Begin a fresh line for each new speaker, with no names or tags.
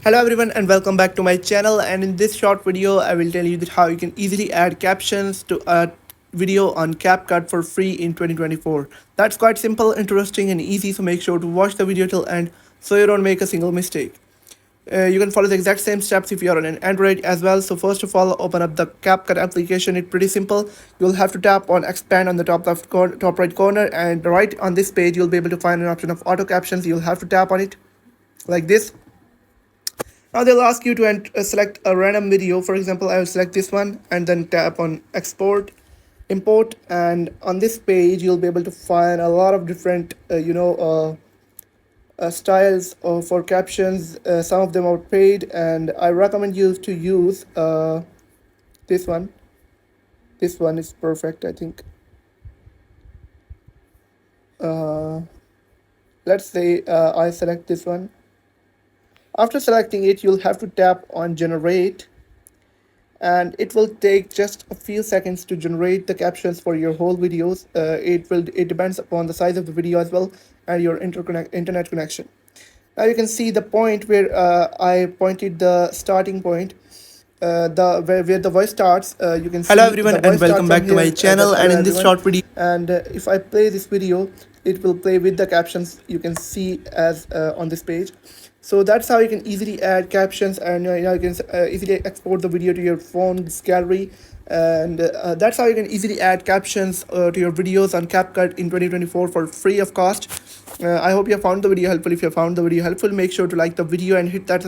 Hello everyone and welcome back to my channel, and in this short video I will tell you that how you can easily add captions to a video on CapCut for free in 2024. That's quite simple, interesting and easy, so make sure to watch the video till end so you don't make a single mistake. You can follow the exact same steps if you are on an Android as well. So first of all, open up the CapCut application. It's pretty simple. You'll have to tap on expand on the top right corner, and right on this page you'll be able to find an option of auto captions. You'll have to tap on it like this. Now they'll ask you to select a random video. For example, I will select this one and then tap on export, import, and on this page you'll be able to find a lot of different styles for captions. Some of them are paid, and I recommend you to use this one. This one is perfect, I think. Let's say I select this one. After selecting it, you'll have to tap on generate, and it will take just a few seconds to generate the captions for your whole videos. It depends upon the size of the video as well and your internet connection. Now you can see the point where I pointed the starting point. Where the voice starts, you can see
Hello everyone
the
and
voice
welcome
starts from
back to
here.
my channel, and
Hello
in this
everyone.
short video
And if I play this video, it will play with the captions you can see as on this page. So that's how you can easily add captions, and you can easily export the video to your phone's gallery. And that's how you can easily add captions to your videos on CapCut in 2024 for free of cost. I hope you have found the video helpful. If you have found the video helpful, make sure to like the video and hit that